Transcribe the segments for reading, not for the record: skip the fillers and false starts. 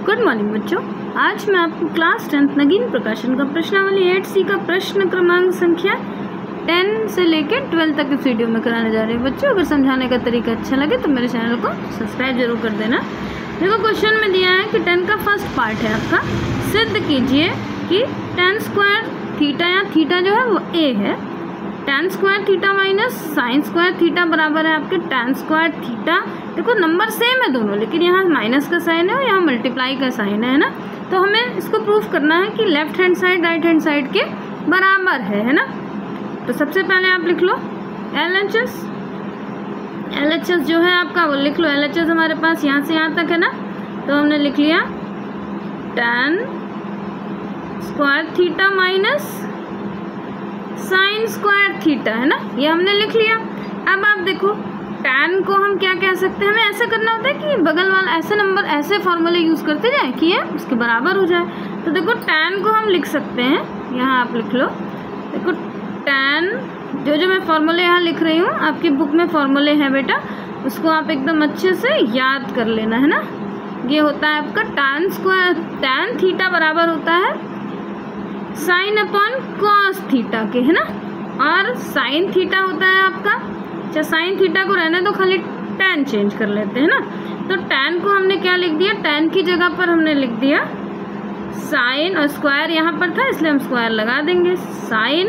Good morning बच्चों। आज मैं आपको क्लास 10 नगीन प्रकाशन का प्रश्नावली 8C का प्रश्न क्रमांक संख्या 10 से लेकर 12 तक इस वीडियो में कराने जा रहे हैं। बच्चों अगर समझाने का तरीका अच्छा लगे तो मेरे चैनल को सब्सक्राइब जरूर कर देना। देखो क्वेश्चन में दिया है कि 10 का फर्स्ट पार्ट है आपका, सिद्ध कीजिए कि tan स्क्वायर थीटा या थीटा जो है वो a है। tan square theta minus sine square theta बराबर है आपके tan स्क्वायर थीटा। देखो नंबर सेम है दोनों, लेकिन यहाँ माइनस का साइन है और यहाँ मल्टीप्लाई का साइन है ना। तो हमें इसको प्रूफ करना है कि left hand side right hand side के बराबर है ना। तो सबसे पहले आप लिख लो LHS जो है आपका वो लिख लो। LHS हमारे पास यहाँ से यहाँ तक है ना, तो हमने लिख लिया tan square theta minus sine square theta है ना, ये हमने लिख लिया। अब आप देखो tan को हम क्या कह सकते हैं, हमें ऐसा करना होता है कि बगल वाला ऐसे नंबर ऐसे फॉर्मूले यूज़ करते जाए कि ये उसके बराबर हो जाए। तो देखो tan को हम लिख सकते हैं, यहाँ आप लिख लो। देखो tan जो मैं फॉर्मूले यहाँ लिख रही हूँ, आपकी बुक में फॉर्मूले हैं बेटा, उसको आप एकदम अच्छे से याद कर लेना है ना। ये होता है आपका tan थीटा बराबर होता है साइन अपॉन कॉस थीटा के, है ना। और साइन थीटा होता है आपका, अच्छा साइन थीटा को रहने दो, खाली tan चेंज कर लेते हैं ना। तो tan को हमने क्या लिख दिया, tan की जगह पर हमने लिख दिया साइन, और स्क्वायर यहाँ पर था इसलिए हम स्क्वायर लगा देंगे, साइन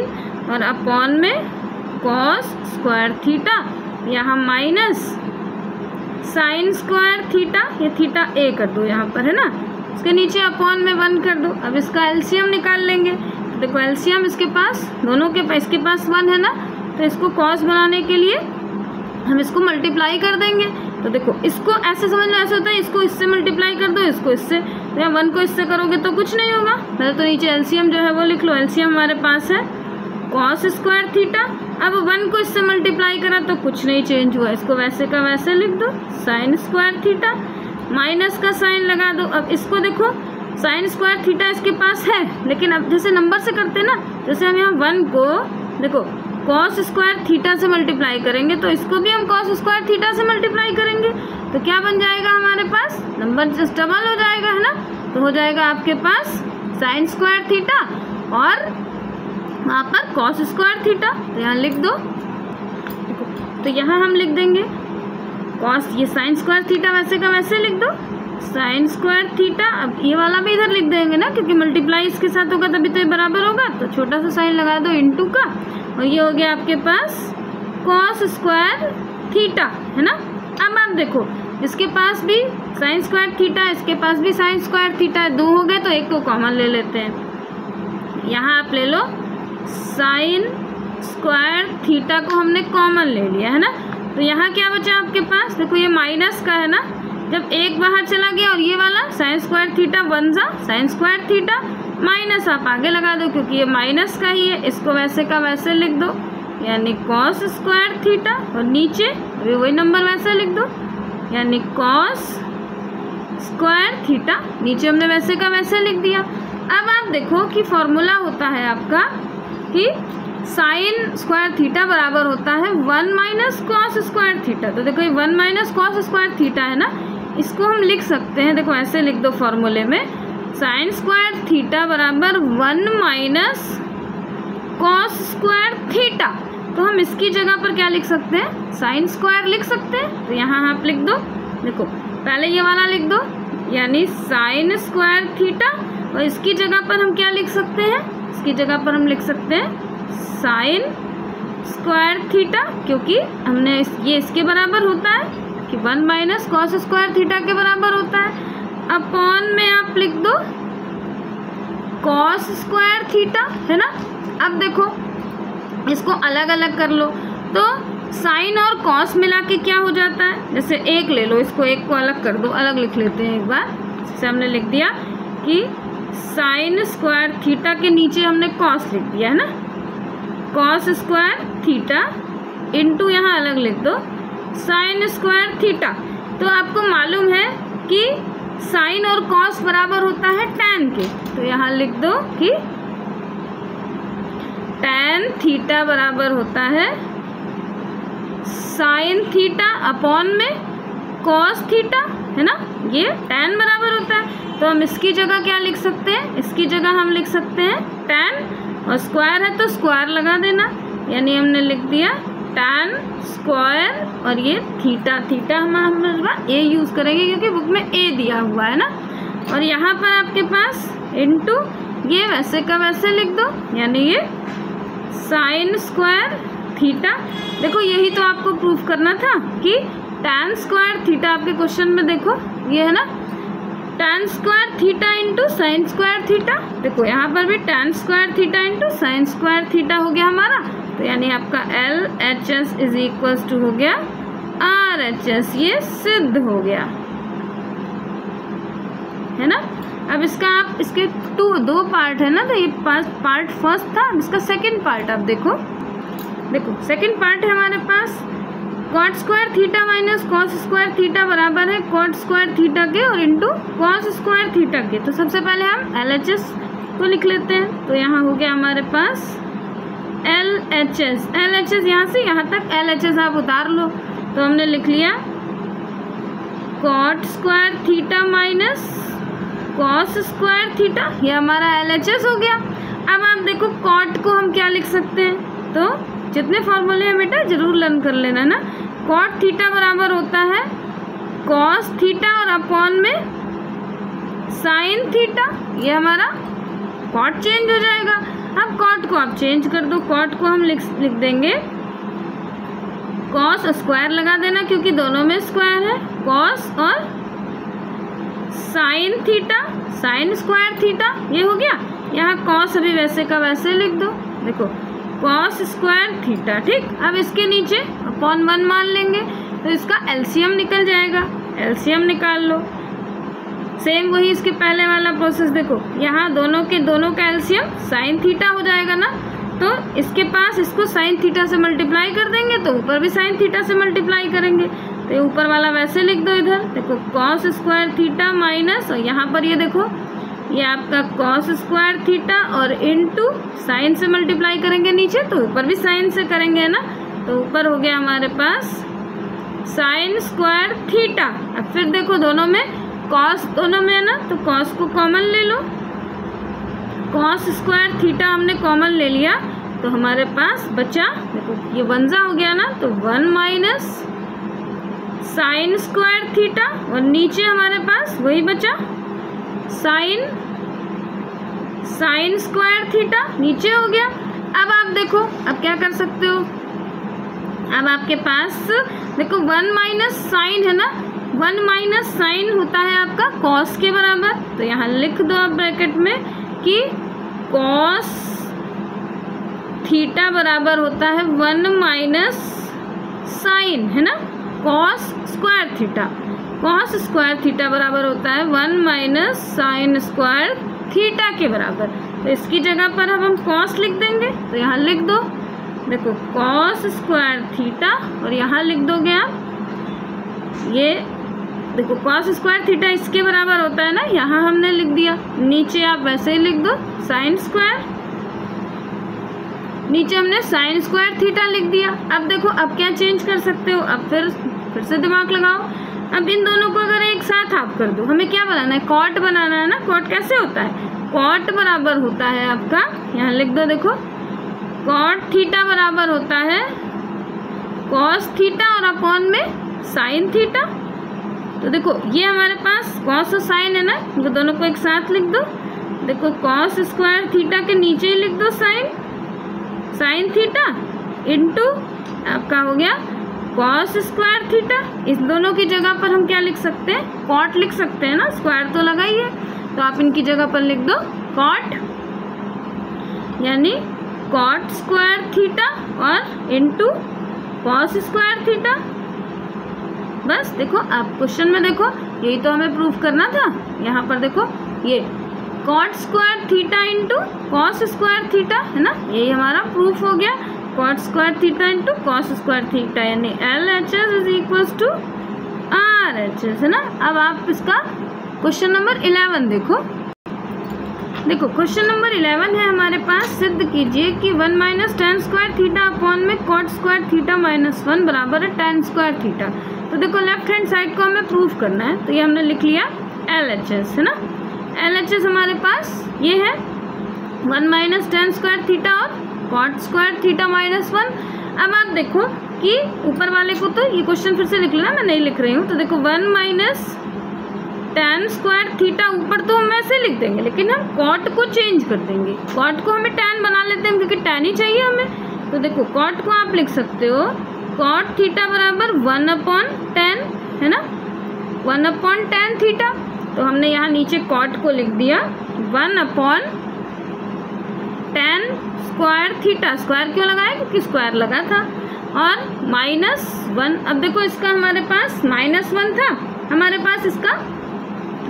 और अपॉन में कॉस स्क्वायर थीटा, यहाँ माइनस साइन स्क्वायर थीटा, ये थीटा a कर दो यहाँ पर है ना, इसके नीचे अपॉन में 1 कर दो। अब इसका एलसीएम निकाल लेंगे। देखो एलसीएम इसके पास दोनों के इसके पास 1 है ना, तो इसको कॉस बनाने के लिए हम इसको मल्टीप्लाई कर देंगे। तो देखो इसको ऐसे समझ लो, ऐसे होता है इसको इससे मल्टीप्लाई कर दो, इसको इससे, तो यहाँ 1 को इससे करोगे तो कुछ नहीं होगा। पहले तो नीचे एलसीएम जो है वो लिख लो। एलसीएम हमारे पास है कॉस स्क्वायर थीटा। अब 1 को इससे मल्टीप्लाई करा तो कुछ नहीं चेंज हुआ, इसको वैसे का वैसे लिख दो, साइन स्क्वायर थीटा, माइनस का साइन लगा दो। अब इसको देखो साइन स्क्वायर थीटा इसके पास है, लेकिन अब जैसे नंबर से करते ना, जैसे हम यहाँ 1 को देखो कॉस स्क्वायर थीटा से मल्टीप्लाई करेंगे, तो इसको भी हम कॉस स्क्वायर थीटा से मल्टीप्लाई करेंगे, तो क्या बन जाएगा हमारे पास, नंबर जस्ट डबल हो जाएगा है ना। तो हो जाएगा आपके पास साइन स्क्वायर थीटा और वहाँ पर कॉस स्क्वायर थीटा, तो यहाँ लिख दो। तो यहाँ हम लिख देंगे कॉस, ये साइन स्क्वायर थीटा वैसे का वैसे लिख दो, साइन स्क्वायर थीटा। अब ये वाला भी इधर लिख देंगे ना, क्योंकि मल्टीप्लाई इसके साथ होगा तभी तो ये बराबर होगा, तो छोटा सा साइन लगा दो इनटू का, और ये हो गया आपके पास कॉस स्क्वायर थीटा है ना। अब आप देखो इसके पास भी साइन स्क्वायर थीटा, इसके पास भी साइन स्क्वायर थीटा, 2 हो गए तो एक को कॉमन ले लेते हैं। यहाँ आप ले लो साइन स्क्वायर थीटा को हमने कॉमन ले लिया है ना। तो यहाँ क्या बचा आपके पास, देखो ये माइनस का है ना, जब एक बाहर चला गया और ये वाला साइन स्क्वायर थीटा 1 जा साइन स्क्वायर थीटा, माइनस आप आगे लगा दो क्योंकि ये माइनस का ही है, इसको वैसे का वैसे लिख दो, यानी कॉस स्क्वायर थीटा, और नीचे अभी वही नंबर वैसे लिख दो, यानी कॉस स्क्वायर थीटा, नीचे हमने वैसे का वैसे लिख दिया। अब आप देखो कि फॉर्मूला होता है आपका कि साइन स्क्वायर थीटा बराबर होता है 1 माइनस कॉस स्क्वायर थीटा। तो देखो ये 1 माइनस कॉस स्क्वायर थीटा है ना, इसको हम लिख सकते हैं, देखो ऐसे लिख दो फॉर्मूले में, साइन स्क्वायर थीटा बराबर 1 माइनस कॉस स्क्वायर थीटा। तो हम इसकी जगह पर क्या लिख सकते हैं, साइन स्क्वायर लिख सकते हैं। तो यहाँ आप लिख दो, देखो पहले ये वाला लिख दो, यानी साइन स्क्वायर थीटा, और इसकी जगह पर हम क्या लिख सकते हैं, इसकी जगह पर हम लिख सकते हैं साइन स्क्वायर थीटा, क्योंकि हमने ये इसके बराबर होता है कि 1 माइनस कॉस स्क्वायर थीटा के बराबर होता है। अपॉन में आप लिख दो कॉस स्क्वायर थीटा है ना। अब देखो इसको अलग अलग कर लो, तो साइन और कॉस मिला के क्या हो जाता है, जैसे एक ले लो, इसको एक को अलग कर दो, अलग लिख लेते हैं एक बार। जैसे हमने लिख दिया कि साइन स्क्वायर थीटा के नीचे हमने कॉस लिख दिया है ना, कॉस स्क्वायर थीटा इंटू यहाँ अलग लिख दो साइन स्क्वायर थीटा। तो आपको मालूम है कि साइन और कॉस बराबर होता है tan के, तो यहाँ लिख दो कि tan थीटा बराबर होता है साइन थीटा अपॉन में कॉस थीटा है ना, ये tan बराबर होता है। तो हम इसकी जगह क्या लिख सकते हैं, इसकी जगह हम लिख सकते हैं tan, और स्क्वायर है तो स्क्वायर लगा देना, यानी हमने लिख दिया tan स्क्वायर, और ये थीटा, थीटा हम ए यूज़ करेंगे क्योंकि बुक में ए दिया हुआ है ना। और यहाँ पर आपके पास इनटू ये वैसे का वैसे लिख दो, यानी ये साइन स्क्वायर थीटा। देखो यही तो आपको प्रूफ करना था कि tan स्क्वायर थीटा, आपके क्वेश्चन में देखो ये है ना, tan square theta into sine square theta. देखो यहाँ पर भी tan square theta into sine square theta हो गया हमारा। तो यानी आपका LHS इज इक्वल्स टू हो गया RHS, ये सिद्ध हो गया है ना। अब इसका आप इसके दो पार्ट है ना, तो ये पार्ट फर्स्ट था, इसका सेकंड पार्ट आप देखो सेकंड पार्ट है हमारे पास cot square theta minus cos square theta बराबर है कॉट स्क्वायर थीटा के और इंटू कॉस स्क्वायर थीटा के। तो सबसे पहले हम LHS को लिख लेते हैं। तो यहाँ हो गया हमारे पास LHS यहाँ से यहाँ तक LHS आप उतार लो। तो हमने लिख लिया cot square theta minus cos square theta, ये हमारा LHS हो गया। अब आप देखो कॉट को हम क्या लिख सकते हैं, तो जितने फॉर्मूले हैं बेटा जरूर लर्न कर लेना ना। कॉट थीटा बराबर होता है कॉस थीटा और अपॉन में साइन थीटा, ये हमारा कॉट चेंज हो जाएगा। अब कॉट को आप चेंज कर दो, कॉट को हम लिख देंगे कॉस, स्क्वायर लगा देना क्योंकि दोनों में स्क्वायर है, कॉस और sine theta, sine square theta, ये हो गया। यहाँ कॉस अभी वैसे का वैसे लिख दो, देखो कॉस स्क्वायर थीटा, ठीक। अब इसके नीचे अपॉन 1 मान लेंगे तो इसका एलसीएम निकल जाएगा, एलसीएम निकाल लो। सेम वही इसके पहले वाला प्रोसेस, देखो यहाँ दोनों का एलसीएम साइन थीटा हो जाएगा ना, तो इसके पास इसको साइन थीटा से मल्टीप्लाई कर देंगे तो ऊपर भी साइन थीटा से मल्टीप्लाई करेंगे, तो ये ऊपर वाला वैसे लिख दो। इधर देखो कॉस स्क्वायर थीटा माइनस, और यहाँ पर ये देखो ये आपका कॉस स्क्वायर थीटा और इनटू साइन से मल्टीप्लाई करेंगे नीचे, तो ऊपर भी साइन से करेंगे ना, तो ऊपर हो गया हमारे पास साइन स्क्वायर थीटा। अब फिर देखो दोनों में कॉस दोनों में है ना, तो कॉस को कॉमन ले लो, कॉस स्क्वायर थीटा हमने कॉमन ले लिया तो हमारे पास बचा, देखो ये 1 हो गया ना, तो 1 माइनस साइन स्क्वायर थीटा और नीचे हमारे पास वही बचा साइन स्क्वायर थीटा नीचे हो गया। अब आप देखो अब क्या कर सकते हो, अब आपके पास देखो 1 माइनस साइन है ना, 1 माइनस साइन होता है आपका कॉस के बराबर, तो यहाँ लिख दो आप ब्रैकेट में कि कॉस थीटा बराबर होता है 1 माइनस साइन, है ना, cos square theta, cos square theta बराबर होता है 1 माइनस साइन स्क्वायर थीटा के बराबर। तो इसकी जगह पर अब हम कॉस लिख देंगे, तो यहाँ लिख दो, देखो कॉस स्क्वायर थीटा और यहाँ लिख दोगे आप ये देखो कॉस स्क्वायर थीटा इसके बराबर होता है ना, यहाँ हमने लिख दिया, नीचे आप वैसे ही लिख दो साइन स्क्वायर, नीचे हमने साइन स्क्वायर थीटा लिख दिया। अब देखो अब क्या चेंज कर सकते हो, अब फिर से दिमाग लगाओ। अब इन दोनों को अगर एक साथ आप कर दो, हमें क्या बनाना है, कॉट बनाना है ना। कॉट कैसे होता है, कॉट बराबर होता है आपका, यहाँ लिख दो, देखो कॉट थीटा बराबर होता है कॉस थीटा और अपॉन में साइन थीटा। तो देखो ये हमारे पास कॉस और साइन है ना, तो दोनों को एक साथ लिख दो, देखो कॉस स्क्वायर थीटा के नीचे ही लिख दो साइन थीटा इनटू आपका हो गया कॉस स्क्वायर थीटा। इस दोनों की जगह पर हम क्या लिख सकते हैं, कॉट लिख सकते हैं ना, स्क्वायर तो लगा ही है, तो आप इनकी जगह पर लिख दो कॉट, यानी कॉट स्क्वायर थीटा और इनटू कॉस स्क्वायर थीटा। बस देखो आप क्वेश्चन में देखो यही तो हमें प्रूफ करना था। यहाँ पर देखो ये cot square theta into cos square theta है ना, यही हमारा प्रूफ हो गया, cot square theta into cos square theta, यानी LHS is equals to RHS, है ना। अब आप इसका क्वेश्चन नंबर 11 देखो क्वेश्चन नंबर 11 है हमारे पास, सिद्ध कीजिए कि 1 minus tan square theta upon में कॉट स्क्वायर थीटा माइनस 1 बराबर है tan स्क्वायर थीटा। तो देखो लेफ्ट हैंड साइड को हमें प्रूफ करना है, तो ये हमने लिख लिया LHS, है ना। LHS हमारे पास ये है 1 माइनस tan स्क्वायर थीटा और cot स्क्वायर थीटा माइनस 1। अब आप देखो कि ऊपर वाले को, तो ये क्वेश्चन फिर से लिख लेना, मैं नहीं लिख रही हूँ। तो देखो 1 माइनस tan स्क्वायर थीटा ऊपर तो हम वैसे लिख देंगे, लेकिन हम cot को चेंज कर देंगे। cot को हमें tan बना लेते हैं क्योंकि tan ही चाहिए हमें। तो देखो cot को आप लिख सकते हो cot थीटा बराबर 1/tan, है ना, 1/tan थीटा। तो हमने यहाँ नीचे cot को लिख दिया 1/tan स्क्वायर थीटा। स्क्वायर क्यों लगाया? क्योंकि स्क्वायर लगा था। और -1, अब देखो इसका हमारे पास -1 था, हमारे पास इसका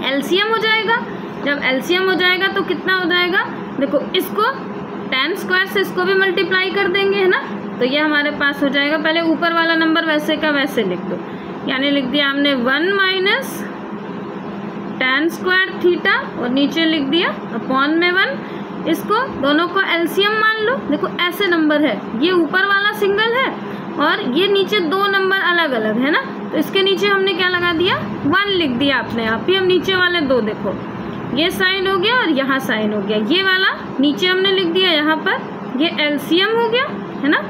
एलसीएम हो जाएगा। जब एलसीएम हो जाएगा तो कितना हो जाएगा? देखो इसको tan स्क्वायर से इसको भी मल्टीप्लाई कर देंगे, है ना। तो ये हमारे पास हो जाएगा, पहले ऊपर वाला नंबर वैसे का वैसे लिख दो, यानी लिख दिया हमने 1 माइनस tan स्क्वायर थीटा और नीचे लिख दिया अपॉन में 1। इसको दोनों को एलसीएम मान लो। देखो ऐसे नंबर है, ये ऊपर वाला सिंगल है और ये नीचे दो नंबर अलग अलग है ना, तो इसके नीचे हमने क्या लगा दिया? 1 लिख दिया अपने आप ही। हम नीचे वाले दो देखो, ये साइन हो गया और यहाँ साइन हो गया, ये वाला नीचे हमने लिख दिया, यहाँ पर ये एलसीएम हो गया, है ना,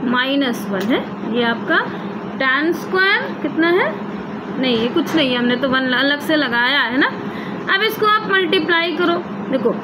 -1 है। ये आपका tan स्क्वायर कितना है? नहीं, ये कुछ नहीं है, हमने तो 1 अलग से लगाया है ना। अब इसको आप मल्टीप्लाई करो। देखो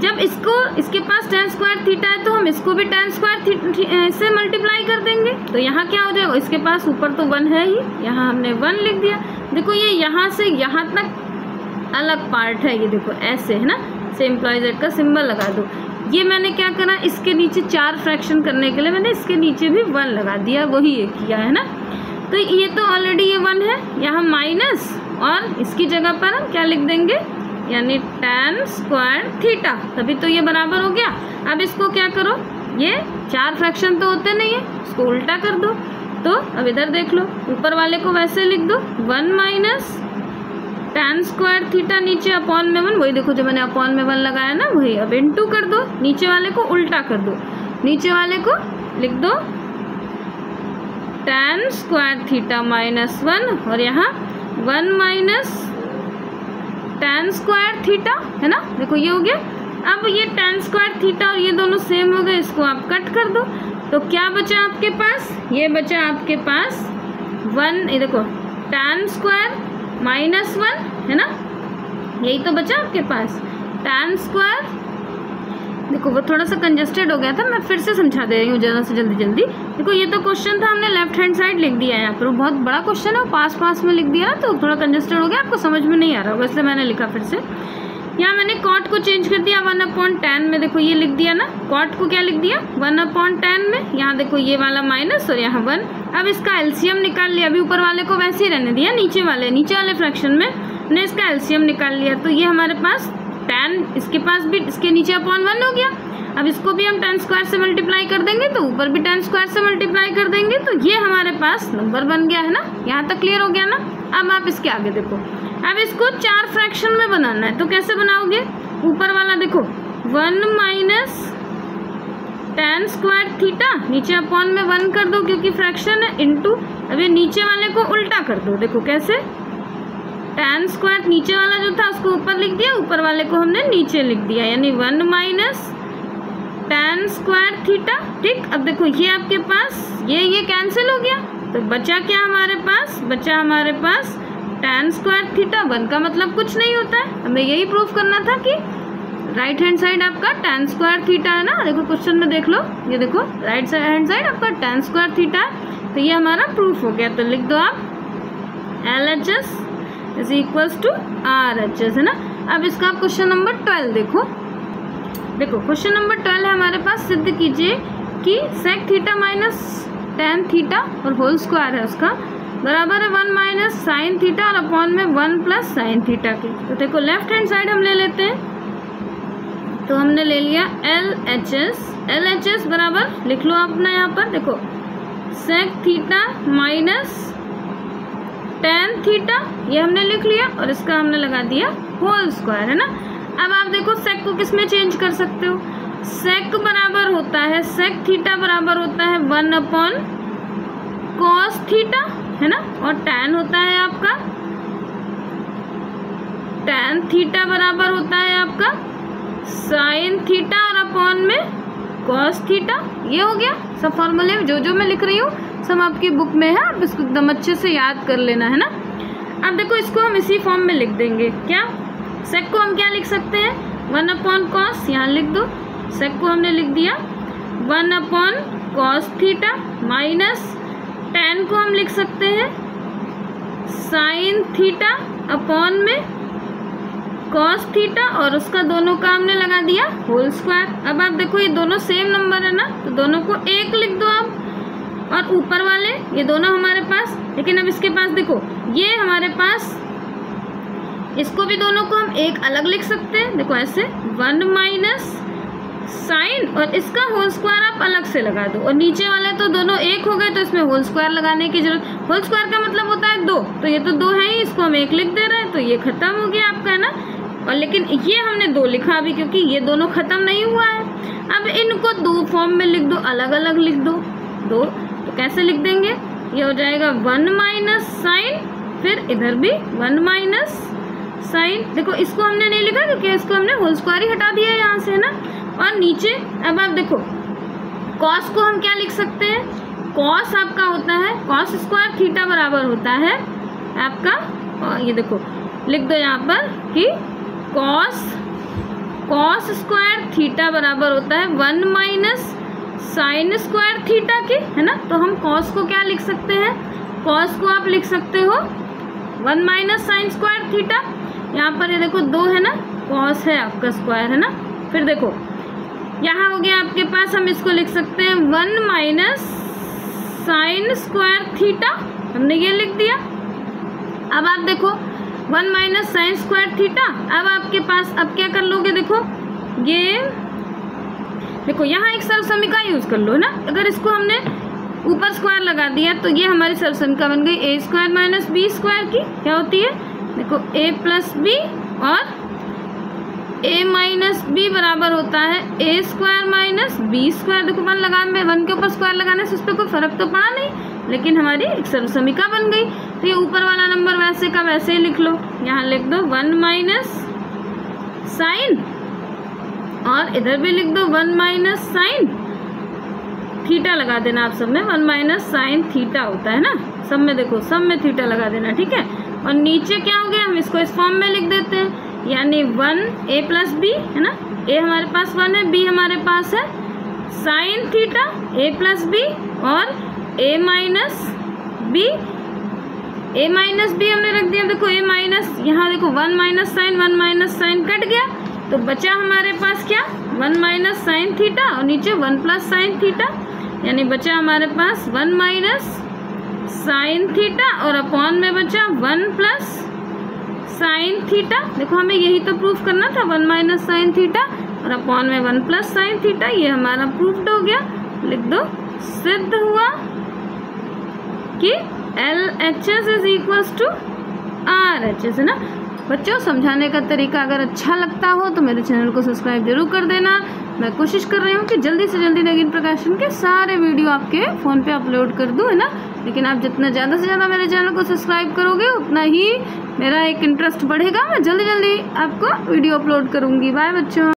जब इसके पास tan स्क्वायर थीटा है तो हम इसको भी tan स्क्वायर से मल्टीप्लाई कर देंगे। तो यहाँ क्या हो जाएगा? इसके पास ऊपर तो 1 है ही, यहाँ हमने 1 लिख दिया। देखो ये यहाँ से यहाँ तक अलग पार्ट है, ये देखो ऐसे, है ना, से एम्प्लॉयज का सिंबल लगा दो। ये मैंने क्या करा, इसके नीचे 4 फ्रैक्शन करने के लिए मैंने इसके नीचे भी 1 लगा दिया, वही ये किया, है ना। तो ये तो ऑलरेडी ये 1 है, यहाँ माइनस, और इसकी जगह पर हम क्या लिख देंगे, यानी tan स्क्वायर थीटा, तभी तो ये बराबर हो गया। अब इसको क्या करो, ये 4 फ्रैक्शन तो होते नहीं है, इसको उल्टा कर दो। तो अब इधर देख लो, ऊपर वाले को वैसे लिख दो 1 माइनस tan स्क्वायर थीटा नीचे अपॉन में 1, वही देखो जो मैंने अपॉन में 1 लगाया ना वही। अब इनटू कर दो, नीचे वाले को उल्टा कर दो, नीचे वाले को लिख दो tan स्क्वायर थीटा -1 और यहाँ 1 माइनस tan स्क्वायर थीटा, है ना। देखो ये हो गया। अब ये tan स्क्वायर थीटा और ये दोनों सेम हो गए, इसको आप कट कर दो। तो क्या बचा आपके पास? ये बचा आपके पास 1, ये देखो tan स्क्वायर -1, है ना, यही तो बचा आपके पास tan स्क्वायर। देखो वो थोड़ा सा कंजेस्टेड हो गया था, मैं फिर से समझा दे रही हूँ ज़रा से जल्दी। देखो ये तो क्वेश्चन था, हमने लेफ्ट हैंड साइड लिख दिया है यहाँ पर, वो बहुत बड़ा क्वेश्चन है, पास में लिख दिया ना, तो थोड़ा कंजेस्टेड हो गया, आपको समझ में नहीं आ रहा होगा, इसलिए मैंने लिखा फिर से। यहाँ मैंने cot को चेंज कर दिया 1/tan में, देखो ये लिख दिया ना, cot को क्या लिख दिया 1/tan में, यहाँ देखो ये वाला माइनस और यहाँ 1। अब इसका एलसीएम निकाल लिया, अभी ऊपर वाले को वैसे ही रहने दिया, नीचे वाले फ्रैक्शन में हमने इसका एलसीएम निकाल लिया। तो ये हमारे पास tan, इसके पास भी इसके नीचे अपॉन 1 हो गया। अब इसको भी हम tan स्क्वायर से मल्टीप्लाई कर देंगे, तो ऊपर भी tan स्क्वायर से मल्टीप्लाई कर देंगे, तो ये हमारे पास नंबर बन गया, है ना। यहाँ तक क्लियर हो गया ना। अब आप इसके आगे देखो, अब इसको 4 फ्रैक्शन में बनाना है, तो कैसे बनाओगे? ऊपर वाला देखो 1 माइनस tan स्क्वायर थीटा, नीचे अपॉन में 1 कर दो क्योंकि फ्रैक्शन है, इनटू अब ये नीचे वाले को उल्टा कर दो। देखो कैसे, tan स्क्वायर नीचे वाला जो था उसको ऊपर लिख दिया, ऊपर वाले को हमने नीचे लिख दिया, यानी 1 माइनस tan स्क्वायर थीटा। ठीक, अब देखो ये आपके पास ये कैंसिल हो गया, तो बचा क्या हमारे पास? बचा हमारे पास tan स्क्वायर थीटा। 1 का मतलब कुछ नहीं होता है, हमें यही प्रूफ करना था कि राइट हैंड साइड आपका tan स्क्वायर थीटा है ना। देखो क्वेश्चन में देख लो, ये देखो राइट हैंड साइड आपका tan स्क्वायर थीटा है, तो ये हमारा प्रूफ हो गया। तो लिख दो आप LHS is equals to RHS, है ना। अब इसका आप क्वेश्चन नंबर 12 देखो क्वेश्चन नंबर 12 है हमारे पास, सिद्ध कीजिए कि sec theta minus tan theta और होल स्क्वायर है उसका बराबर है 1 माइनस साइन थीटा और अपॉन में 1 प्लस साइन थीटा के। तो देखो लेफ्ट हैंड साइड हम ले लेते हैं, तो हमने ले लिया LHS बराबर लिख लो अपना यहाँ पर, देखो sec theta minus tan theta, ये हमने लिख लिया और इसका हमने लगा दिया होल स्क्वायर, है ना। अब आप देखो sec को किस में चेंज कर सकते हो? sec बराबर होता है sec थीटा बराबर होता है 1 अपॉन कॉस थीटा, है ना, और tan होता है आपका tan थीटा बराबर होता है आपका साइन थीटा और अपॉन में कॉस थीटा। ये हो गया सब फॉर्मूले जो मैं लिख रही हूँ सब आपकी बुक में है, आप इसको एकदम अच्छे से याद कर लेना, है ना। अब देखो इसको हम इसी फॉर्म में लिख देंगे। क्या सेक को हम क्या लिख सकते हैं, 1 अपॉन कॉस, यहाँ लिख दो, सेक को हमने लिख दिया 1 upon cos theta minus tan को हम लिख सकते हैं साइन थीटा अपॉन में कॉस थीटा, और उसका दोनों का हमने लगा दिया होल स्क्वायर। अब आप देखो ये दोनों सेम नंबर है ना, तो दोनों को 1 लिख दो आप, और ऊपर वाले ये दोनों हमारे पास, लेकिन अब इसके पास देखो ये हमारे पास, इसको भी दोनों को हम 1 अलग लिख सकते हैं। देखो ऐसे 1 माइनस साइन और इसका होल स्क्वायर आप अलग से लगा दो, और नीचे वाले तो दोनों 1 हो गए तो इसमें होल स्क्वायर लगाने की जरूरत, होल स्क्वायर का मतलब होता है 2, तो ये तो 2 है ही, इसको हम 1 लिख दे रहे हैं, तो ये खत्म हो गया आपका, है ना। और लेकिन ये हमने 2 लिखा अभी क्योंकि ये दोनों खत्म नहीं हुआ है। अब इनको 2 फॉर्म में लिख दो, अलग अलग लिख दो 2, तो कैसे लिख देंगे, ये हो जाएगा 1 माइनस साइन, फिर इधर भी 1 माइनस साइन। देखो इसको हमने नहीं लिखा क्योंकि इसको हमने होल स्क्वायर ही हटा दिया है यहाँ से, है ना। और नीचे अब आप देखो कॉस को हम क्या लिख सकते हैं, कॉस आपका होता है कॉस स्क्वायर थीटा बराबर होता है आपका, और ये देखो लिख दो यहाँ पर कि कॉस स्क्वायर थीटा बराबर होता है 1 माइनस साइन स्क्वायर थीटा के, है ना। तो हम कॉस को क्या लिख सकते हैं, कॉस को आप लिख सकते हो 1 माइनस साइन स्क्वायर थीटा, यहाँ पर ये देखो 2 है ना, कॉस है आपका स्क्वायर, है ना। फिर देखो यहाँ हो गया आपके पास, हम इसको लिख सकते हैं 1 माइनस साइन स्क्वायर थीटा, हमने ये लिख दिया। अब आप देखो 1 माइनस साइन स्क्वायर थीटा, अब आपके पास अब क्या कर लोगे, देखो ये देखो यहाँ एक सर्वसमीका यूज कर लो, है ना। अगर इसको हमने ऊपर स्क्वायर लगा दिया तो ये हमारी सर्वसमीका बन गई a square minus b square की, क्या होती है देखो a प्लस बी, और a माइनस बी बराबर होता है a square minus b square. देखो 1 लगाने में 1 के ऊपर स्क्वायर लगाने से उस पर कोई फर्क तो पड़ा नहीं, लेकिन हमारी एक सर्वसमीका बन गई। तो ये ऊपर वाला नंबर वैसे का वैसे ही लिख लो, यहाँ लिख दो 1 माइनस साइन, और इधर भी लिख दो 1 माइनस साइन थीटा लगा देना आप सब में, 1 माइनस साइन थीटा होता है ना, सब में देखो सब में थीटा लगा देना, ठीक है। और नीचे क्या हो गया, हम इसको इस फॉर्म में लिख देते हैं, यानी 1 a प्लस बी, है ना, a हमारे पास 1 है, b हमारे पास है sine theta a plus b, और a minus b, a minus b हमने रख दिया। देखो a माइनस, यहाँ देखो 1 माइनस साइन कट गया, तो बचा हमारे पास क्या 1 माइनस साइन थीटा, और नीचे 1 प्लस साइन थीटा, यानी बचा हमारे पास 1 माइनस साइन थीटा, और अपॉन में बचा 1 प्लस साइन थीटा। देखो हमें यही तो प्रूफ करना था, 1 माइनस साइन थीटा और अपॉन में 1 प्लस साइन थीटा, ये हमारा प्रूफ्ड हो गया। लिख दो सिद्ध हुआ कि LHS is equals to RHS, है ना। बच्चों समझाने का तरीका अगर अच्छा लगता हो तो मेरे चैनल को सब्सक्राइब जरूर कर देना। मैं कोशिश कर रही हूँ कि जल्दी से जल्दी नगीन प्रकाशन के सारे वीडियो आपके फ़ोन पे अपलोड कर दूँ, है ना। लेकिन आप जितना ज़्यादा से ज़्यादा मेरे चैनल को सब्सक्राइब करोगे उतना ही मेरा एक इंटरेस्ट बढ़ेगा, मैं जल्दी जल्दी आपको वीडियो अपलोड करूँगी। बाय बच्चों।